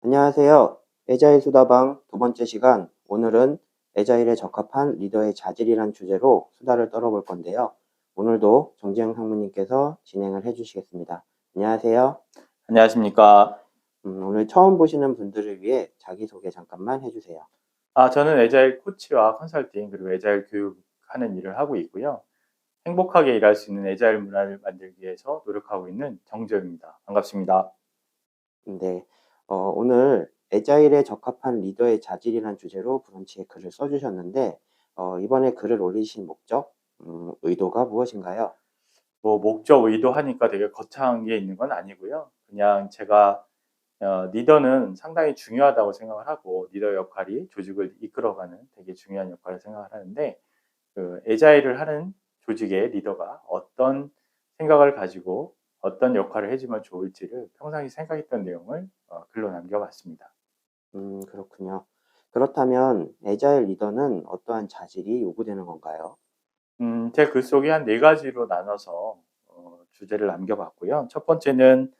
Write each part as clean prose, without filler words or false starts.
안녕하세요. 에자일 수다방 두 번째 시간, 오늘은 에자일에 적합한 리더의 자질이란 주제로 수다를 떨어볼 건데요. 오늘도 정지영 상무님께서 진행을 해주시겠습니다. 안녕하세요. 안녕하십니까. 오늘 처음 보시는 분들을 위해 자기소개 잠깐만 해주세요. 저는 에자일 코치와 컨설팅 그리고 에자일 교육하는 일을 하고 있고요. 행복하게 일할 수 있는 에자일 문화를 만들기 위해서 노력하고 있는 정재욱입니다. 반갑습니다. 네, 오늘 에자일에 적합한 리더의 자질이란 주제로 브런치에 글을 써주셨는데, 이번에 글을 올리신 목적, 의도가 무엇인가요? 목적 의도하니까 되게 거창한 게 있는 건 아니고요. 그냥 제가 리더는 상당히 중요하다고 생각을 하고 리더 역할이 조직을 이끌어가는 되게 중요한 역할을 생각을 하는데 그 에자일을 하는 조직의 리더가 어떤 생각을 가지고 어떤 역할을 해주면 좋을지를 평상시 생각했던 내용을 글로 남겨봤습니다. 그렇군요. 그렇다면 애자일 리더는 어떠한 자질이 요구되는 건가요? 제 글 속에 한 네 가지로 나눠서 주제를 남겨봤고요. 첫 번째는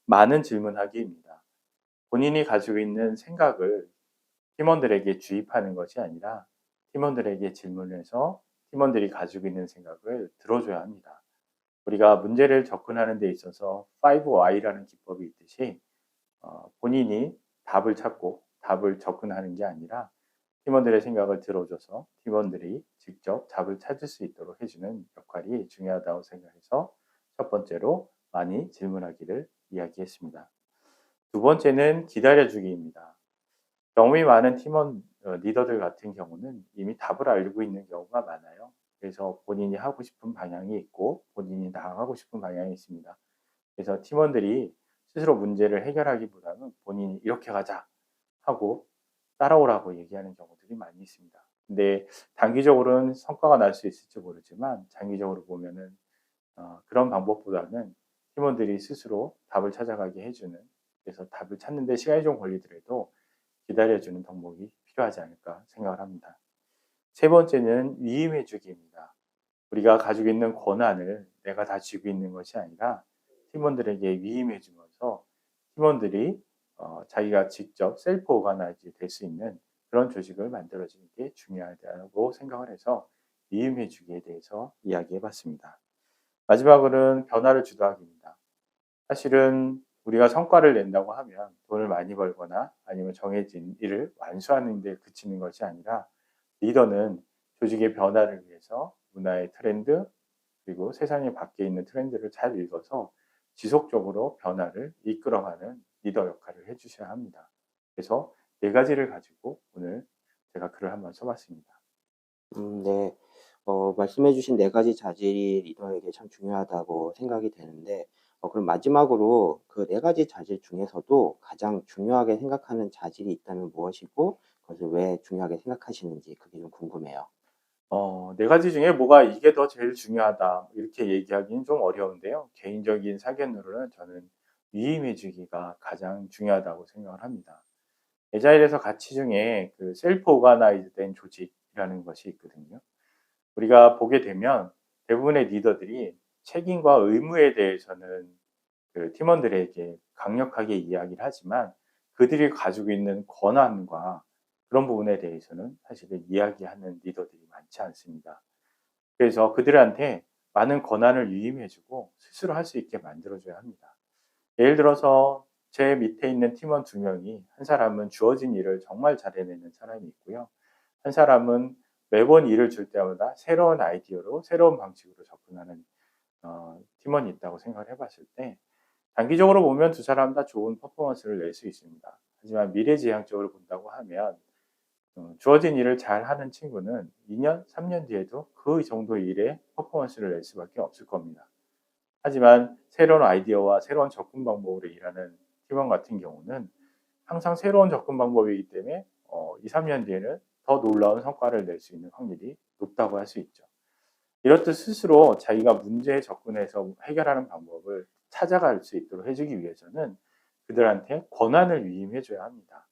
많은 질문하기입니다. 본인이 가지고 있는 생각을 팀원들에게 주입하는 것이 아니라 팀원들에게 질문해서 팀원들이 가지고 있는 생각을 들어줘야 합니다. 우리가 문제를 접근하는 데 있어서 5Y라는 기법이 있듯이 본인이 답을 찾고 답을 접근하는 게 아니라 팀원들의 생각을 들어줘서 팀원들이 직접 답을 찾을 수 있도록 해주는 역할이 중요하다고 생각해서 첫 번째로 많이 질문하기를 이야기했습니다. 두 번째는 기다려주기입니다. 경험이 많은 팀원 리더들 같은 경우는 이미 답을 알고 있는 경우가 많아요. 그래서 본인이 하고 싶은 방향이 있고 본인이 나아가고 싶은 방향이 있습니다. 그래서 팀원들이 스스로 문제를 해결하기보다는 본인이 이렇게 가자 하고 따라오라고 얘기하는 경우들이 많이 있습니다. 근데 단기적으로는 성과가 날 수 있을지 모르지만 장기적으로 보면은 그런 방법보다는 팀원들이 스스로 답을 찾아가게 해주는, 그래서 답을 찾는 데 시간이 좀 걸리더라도 기다려주는 덕목이 필요하지 않을까 생각을 합니다. 세 번째는 위임해 주기입니다. 우리가 가지고 있는 권한을 내가 다 쥐고 있는 것이 아니라 팀원들에게 위임해 주면서 팀원들이 자기가 직접 셀프 오가나이즈 될 수 있는 그런 조직을 만들어 주는 게 중요하다고 생각을 해서 위임해 주기에 대해서 이야기해 봤습니다. 마지막으로는 변화를 주도하기입니다. 사실은 우리가 성과를 낸다고 하면 돈을 많이 벌거나 아니면 정해진 일을 완수하는 데 그치는 것이 아니라 리더는 조직의 변화를 위해서 문화의 트렌드 그리고 세상에 밖에 있는 트렌드를 잘 읽어서 지속적으로 변화를 이끌어가는 리더 역할을 해주셔야 합니다. 그래서 네 가지를 가지고 오늘 제가 글을 한번 써봤습니다. 네. 말씀해 주신 네 가지 자질이 리더에게 참 중요하다고 생각이 되는데, 그럼 마지막으로 그 네 가지 자질 중에서도 가장 중요하게 생각하는 자질이 있다면 무엇이고, 그것을 왜 중요하게 생각하시는지 그게 좀 궁금해요. 네 가지 중에 뭐가 이게 더 제일 중요하다 이렇게 얘기하기는 좀 어려운데요. 개인적인 사견으로는 저는 위임해 주기가 가장 중요하다고 생각을 합니다. 에자일에서 가치 중에 그 셀프 오가나이즈 된 조직이라는 것이 있거든요. 우리가 보게 되면 대부분의 리더들이 책임과 의무에 대해서는 그 팀원들에게 강력하게 이야기를 하지만 그들이 가지고 있는 권한과 그런 부분에 대해서는 사실은 이야기하는 리더들이 많지 않습니다. 그래서 그들한테 많은 권한을 위임해 주고 스스로 할 수 있게 만들어 줘야 합니다. 예를 들어서 제 밑에 있는 팀원 두 명이 한 사람은 주어진 일을 정말 잘 해내는 사람이 있고요. 한 사람은 매번 일을 줄 때마다 새로운 아이디어로 새로운 방식으로 접근하는 팀원이 있다고 생각을 해 봤을 때 단기적으로 보면 두 사람 다 좋은 퍼포먼스를 낼 수 있습니다. 하지만 미래지향적으로 본다고 하면 주어진 일을 잘하는 친구는 2년, 3년 뒤에도 그 정도 일의 퍼포먼스를 낼 수밖에 없을 겁니다. 하지만 새로운 아이디어와 새로운 접근 방법으로 일하는 팀원 같은 경우는 항상 새로운 접근 방법이기 때문에 2-3년 뒤에는 더 놀라운 성과를 낼 수 있는 확률이 높다고 할 수 있죠. 이렇듯 스스로 자기가 문제에 접근해서 해결하는 방법을 찾아갈 수 있도록 해 주기 위해서는 그들한테 권한을 위임해 줘야 합니다.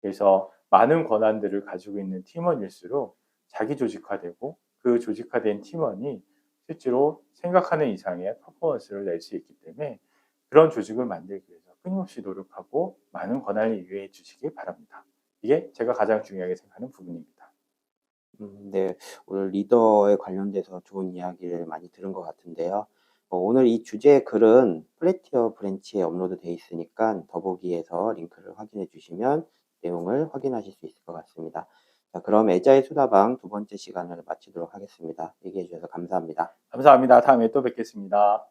그래서 많은 권한들을 가지고 있는 팀원일수록 자기 조직화되고 그 조직화된 팀원이 실제로 생각하는 이상의 퍼포먼스를 낼 수 있기 때문에 그런 조직을 만들기 위해서 끊임없이 노력하고 많은 권한을 이유해 주시기 바랍니다. 이게 제가 가장 중요하게 생각하는 부분입니다. 네. 오늘 리더에 관련돼서 좋은 이야기를 많이 들은 것 같은데요. 오늘 이 주제의 글은 플래티어 브랜치에 업로드돼 있으니까 더보기에서 링크를 확인해 주시면 내용을 확인하실 수 있을 것 같습니다. 자, 그럼 애자의 수다방 두 번째 시간을 마치도록 하겠습니다. 얘기해 주셔서 감사합니다. 감사합니다. 다음에 또 뵙겠습니다.